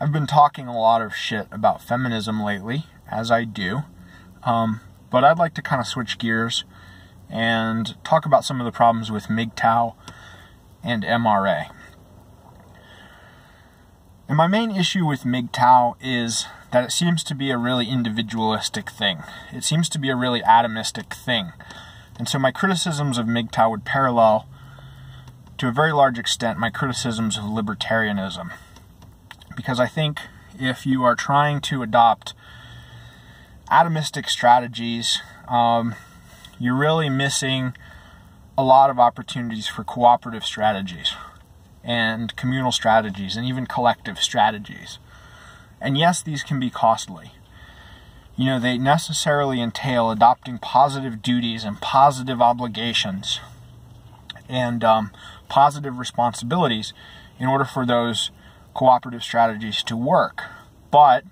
I've been talking a lot of shit about feminism lately, as I do, but I'd like to kind of switch gears and talk about some of the problems with MGTOW and MRA. And my main issue with MGTOW is that it seems to be a really individualistic thing. It seems to be a really atomistic thing. And so my criticisms of MGTOW would parallel, to a very large extent, my criticisms of libertarianism. Because I think if you are trying to adopt atomistic strategies, you're really missing a lot of opportunities for cooperative strategies and communal strategies and even collective strategies. And yes, these can be costly. You know, they necessarily entail adopting positive duties and positive obligations and positive responsibilities in order for those cooperative strategies to work. But,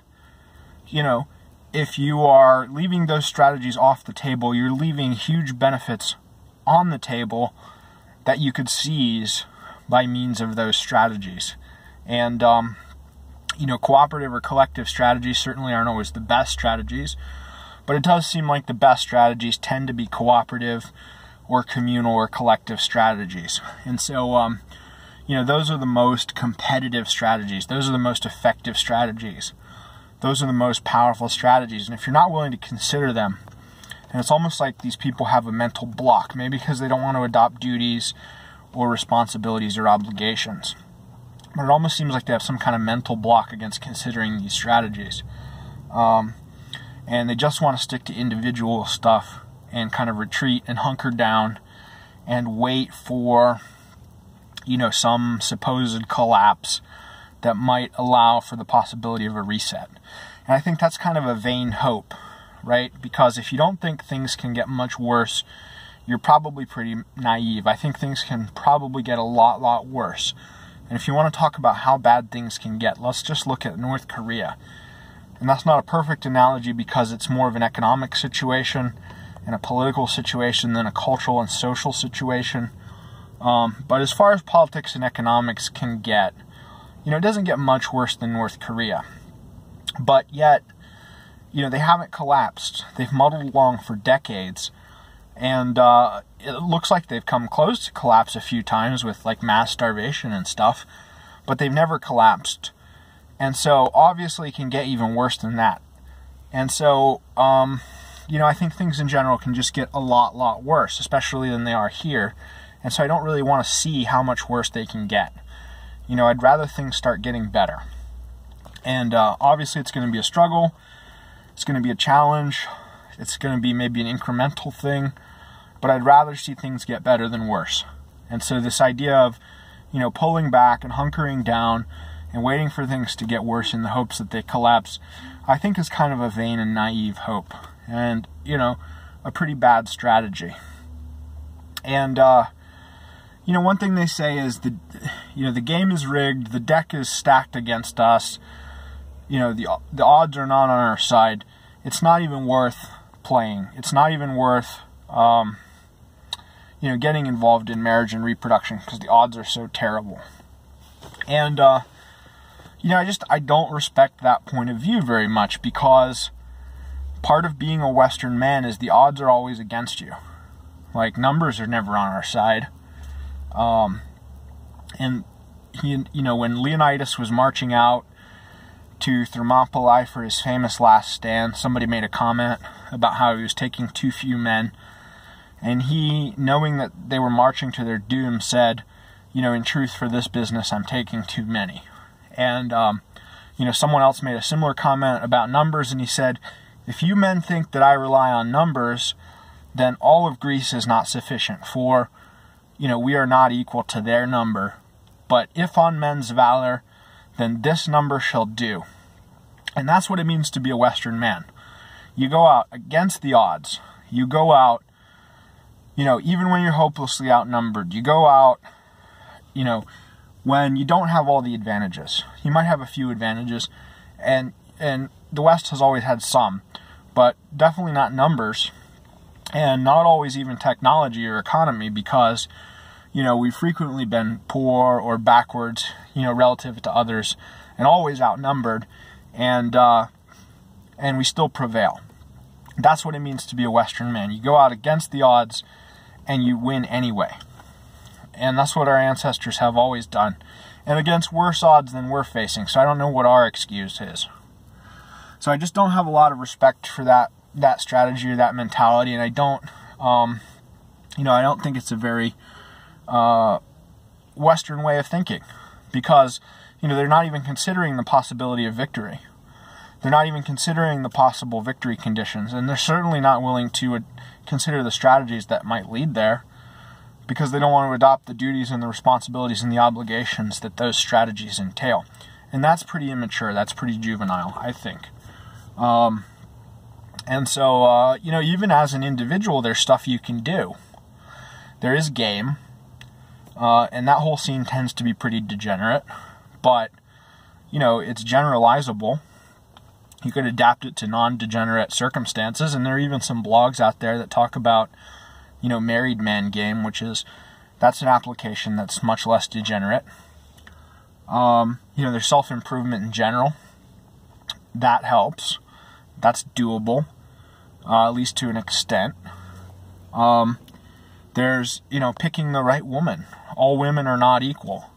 you know, if you are leaving those strategies off the table, you're leaving huge benefits on the table that you could seize by means of those strategies. And, you know, cooperative or collective strategies certainly aren't always the best strategies, but it does seem like the best strategies tend to be cooperative or communal or collective strategies. And so, you know, those are the most competitive strategies. Those are the most effective strategies. Those are the most powerful strategies. And if you're not willing to consider them, and it's almost like these people have a mental block, maybe because they don't want to adopt duties or responsibilities or obligations. But it almost seems like they have some kind of mental block against considering these strategies. And they just want to stick to individual stuff and kind of retreat and hunker down and wait for, you know, some supposed collapse that might allow for the possibility of a reset. And I think that's kind of a vain hope, right? Because if you don't think things can get much worse, you're probably pretty naive. I think things can probably get a lot worse. And if you want to talk about how bad things can get, let's just look at North Korea. And that's not a perfect analogy because it's more of an economic situation and a political situation than a cultural and social situation. But as far as politics and economics can get, you know, it doesn't get much worse than North Korea. But yet, you know, they haven't collapsed. They've muddled along for decades. And it looks like they've come close to collapse a few times with like mass starvation and stuff. But they've never collapsed. And so obviously it can get even worse than that. And so, you know, I think things in general can just get a lot worse, especially than they are here. And so I don't really want to see how much worse they can get. You know, I'd rather things start getting better. And obviously it's going to be a struggle. It's going to be a challenge. It's going to be maybe an incremental thing. But I'd rather see things get better than worse. And so this idea of, you know, pulling back and hunkering down and waiting for things to get worse in the hopes that they collapse, I think is kind of a vain and naive hope. And, you know, a pretty bad strategy. And, you know, one thing they say is the game is rigged, the deck is stacked against us, you know, the odds are not on our side. It's not even worth playing. It's not even worth, you know, getting involved in marriage and reproduction because the odds are so terrible. And, you know, I don't respect that point of view very much because part of being a Western man is the odds are always against you. Like, numbers are never on our side. And you know, when Leonidas was marching out to Thermopylae for his famous last stand, somebody made a comment about how he was taking too few men. And he, knowing that they were marching to their doom, said, you know, in truth, for this business, I'm taking too many. And, you know, someone else made a similar comment about numbers, and he said, if you men think that I rely on numbers, then all of Greece is not sufficient, for, you know, we are not equal to their number. But if on men's valor, then this number shall do. And that's what it means to be a Western man. You go out against the odds. You go out, you know, even when you're hopelessly outnumbered. You go out, you know, when you don't have all the advantages. You might have a few advantages, and the West has always had some, but definitely not numbers, and not always even technology or economy, because, you know, we've frequently been poor or backwards, you know, relative to others and always outnumbered, and we still prevail. That's what it means to be a Western man. You go out against the odds and you win anyway. And that's what our ancestors have always done, and against worse odds than we're facing. So I don't know what our excuse is. So I just don't have a lot of respect for that strategy or that mentality, and I don't, I don't think it's a very Western way of thinking, because, they're not even considering the possibility of victory. They're not even considering the possible victory conditions, and they're certainly not willing to consider the strategies that might lead there, because they don't want to adopt the duties and the responsibilities and the obligations that those strategies entail. And that's pretty immature. That's pretty juvenile, I think. And so, even as an individual, there's stuff you can do. There is game, and that whole scene tends to be pretty degenerate, but, it's generalizable. You could adapt it to non-degenerate circumstances, and there are even some blogs out there that talk about, married man game, that's an application that's much less degenerate. There's self-improvement in general. That helps. That's doable, at least to an extent. There's, picking the right woman. All women are not equal,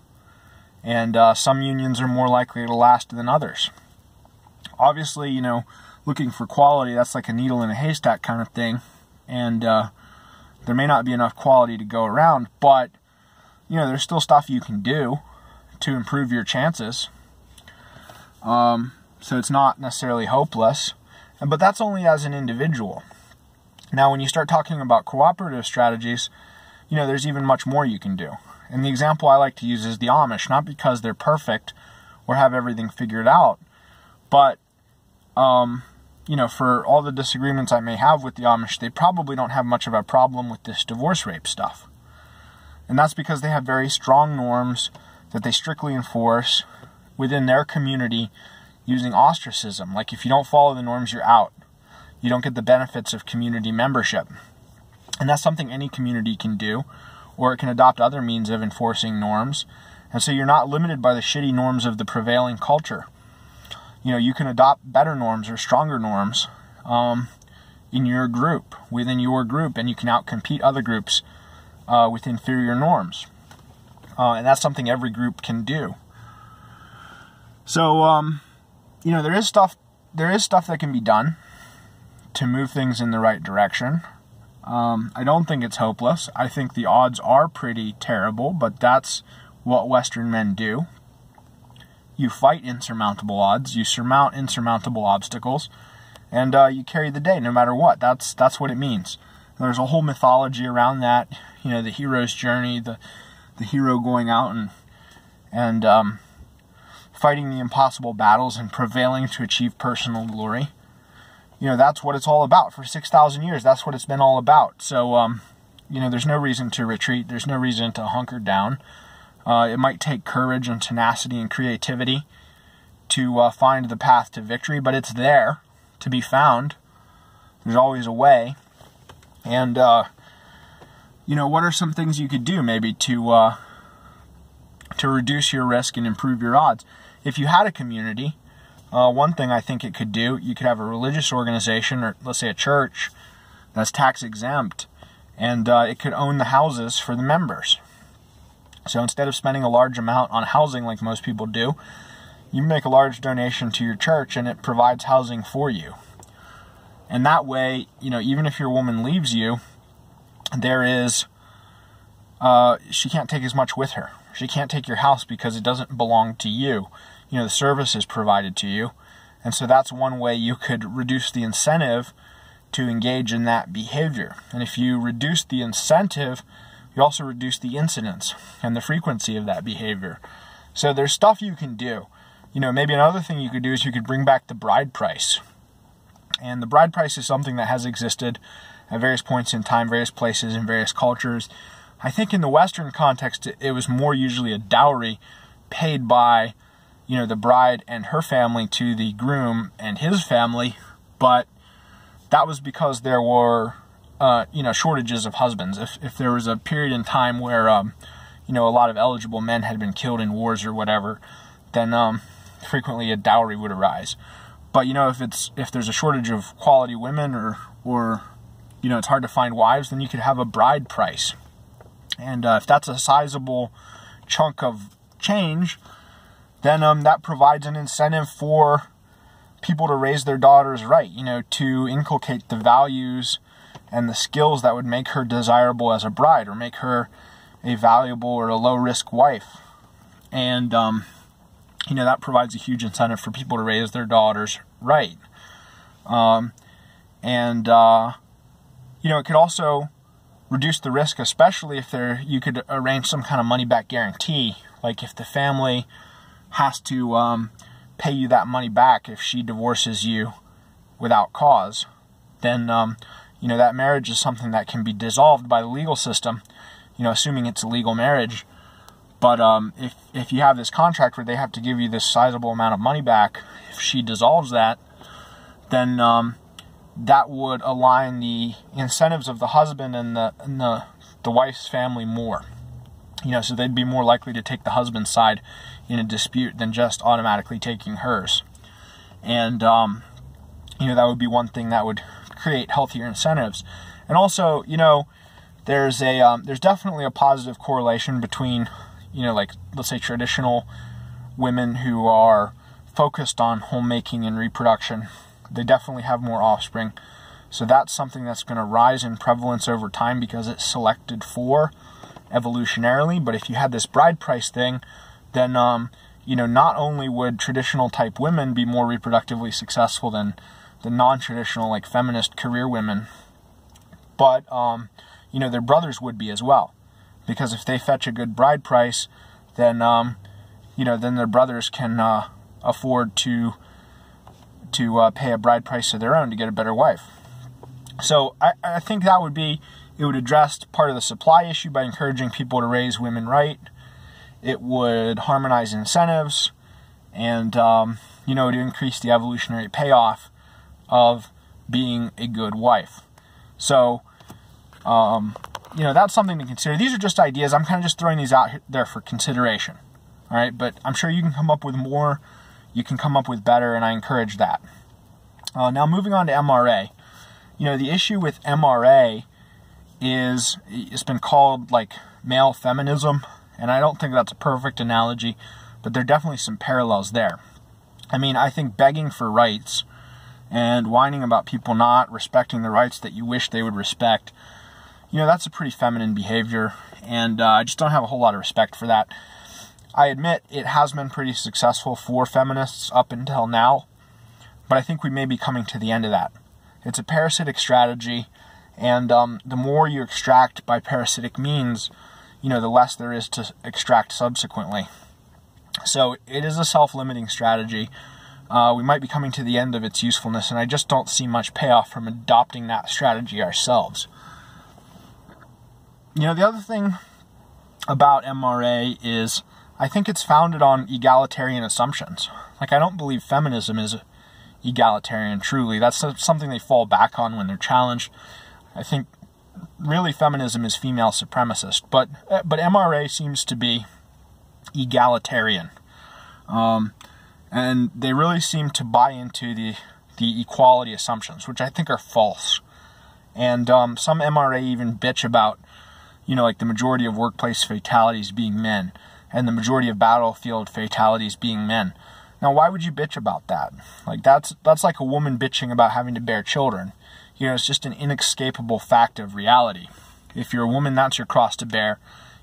and some unions are more likely to last than others. Obviously, looking for quality, that's like a needle in a haystack kind of thing, and there may not be enough quality to go around, but, there's still stuff you can do to improve your chances. So it's not necessarily hopeless, but that's only as an individual. Now, when you start talking about cooperative strategies, there's even much more you can do. And the example I like to use is the Amish, not because they're perfect or have everything figured out, but, for all the disagreements I may have with the Amish, they probably don't have much of a problem with this divorce rape stuff. And that's because they have very strong norms that they strictly enforce within their community using ostracism. Like, if you don't follow the norms, you're out. You don't get the benefits of community membership. And that's something any community can do, or it can adopt other means of enforcing norms. And so you're not limited by the shitty norms of the prevailing culture. You can adopt better norms or stronger norms in your group, within your group, and you can outcompete other groups with inferior norms. And that's something every group can do. So, there is stuff that can be done to move things in the right direction. I don't think it's hopeless. I think the odds are pretty terrible, but that's what Western men do. You fight insurmountable odds, you surmount insurmountable obstacles, and you carry the day no matter what. That's what it means. There's a whole mythology around that, the hero's journey, the hero going out and fighting the impossible battles and prevailing to achieve personal glory. That's what it's all about. For 6,000 years, that's what it's been all about. So, there's no reason to retreat. There's no reason to hunker down. It might take courage and tenacity and creativity to find the path to victory, but it's there to be found. There's always a way. And, what are some things you could do maybe to reduce your risk and improve your odds? If you had a community, one thing I think it could do, you could have a religious organization, or let's say a church, that's tax exempt, and it could own the houses for the members. So instead of spending a large amount on housing like most people do, you make a large donation to your church and it provides housing for you. And that way, even if your woman leaves you, she can't take as much with her. She can't take your house because it doesn't belong to you. The service is provided to you. And so that's one way you could reduce the incentive to engage in that behavior. And if you reduce the incentive, you also reduce the incidence and the frequency of that behavior. So there's stuff you can do. Maybe another thing you could do is you could bring back the bride price. And the bride price is something that has existed at various points in time, various places, in various cultures. I think in the Western context, it was more usually a dowry paid by, the bride and her family to the groom and his family. But that was because there were shortages of husbands. If there was a period in time where, a lot of eligible men had been killed in wars or whatever, then frequently a dowry would arise. But, if there's a shortage of quality women or it's hard to find wives, then you could have a bride price. And if that's a sizable chunk of change, then that provides an incentive for people to raise their daughters right, to inculcate the values and the skills that would make her desirable as a bride or make her a valuable or a low-risk wife. And, that provides a huge incentive for people to raise their daughters right. It could also reduce the risk, especially if you could arrange some kind of money-back guarantee, like if the family has to pay you that money back if she divorces you without cause, then that marriage is something that can be dissolved by the legal system, assuming it's a legal marriage. But if you have this contract where they have to give you this sizable amount of money back, if she dissolves that, then that would align the incentives of the husband and the wife's family more. So they'd be more likely to take the husband's side in a dispute than just automatically taking hers. And, that would be one thing that would create healthier incentives. And also, there's definitely a positive correlation between, let's say traditional women who are focused on homemaking and reproduction. They definitely have more offspring. So that's something that's going to rise in prevalence over time because it's selected for evolutionarily. But if you had this bride price thing, then, not only would traditional type women be more reproductively successful than the non-traditional, like feminist career women, but, their brothers would be as well. Because if they fetch a good bride price, then, then their brothers can afford to pay a bride price of their own to get a better wife. So I think it would address part of the supply issue by encouraging people to raise women right. It would harmonize incentives and, to increase the evolutionary payoff of being a good wife. So, that's something to consider. These are just ideas. I'm kind of just throwing these out there for consideration. All right, but I'm sure you can come up with more. You can come up with better, and I encourage that. Now, moving on to MRA. The issue with MRA is it's been called like male feminism, and I don't think that's a perfect analogy, but there are definitely some parallels there. I think begging for rights and whining about people not respecting the rights that you wish they would respect, that's a pretty feminine behavior, and I just don't have a whole lot of respect for that. I admit it has been pretty successful for feminists up until now, but I think we may be coming to the end of that. It's a parasitic strategy, and the more you extract by parasitic means, the less there is to extract subsequently. So it is a self-limiting strategy. We might be coming to the end of its usefulness, and I just don't see much payoff from adopting that strategy ourselves. The other thing about MRA is I think it's founded on egalitarian assumptions. I don't believe feminism is egalitarian truly. That's something they fall back on when they're challenged. I think really feminism is female supremacist, but MRA seems to be egalitarian. And they really seem to buy into the equality assumptions, which I think are false. And some MRA even bitch about, the majority of workplace fatalities being men, and the majority of battlefield fatalities being men. Now, why would you bitch about that? That's like a woman bitching about having to bear children. It's just an inescapable fact of reality. If you're a woman, that's your cross to bear.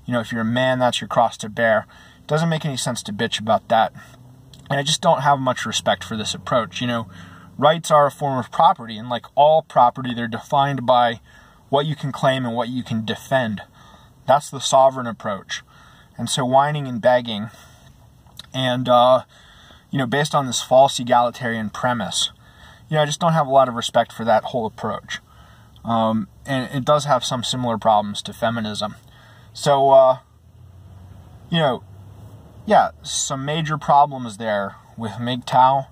If you're a man, that's your cross to bear. It doesn't make any sense to bitch about that. And I just don't have much respect for this approach. Rights are a form of property, and like all property, they're defined by what you can claim and what you can defend. That's the sovereign approach. And so whining and begging, and, based on this false egalitarian premise, I just don't have a lot of respect for that whole approach. And it does have some similar problems to feminism. So, some major problems there with MGTOW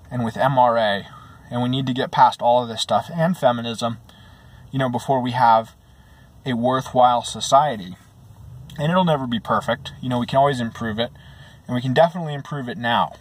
and with MRA, and we need to get past all of this stuff and feminism, before we have a worthwhile society. And it'll never be perfect. We can always improve it, and we can definitely improve it now.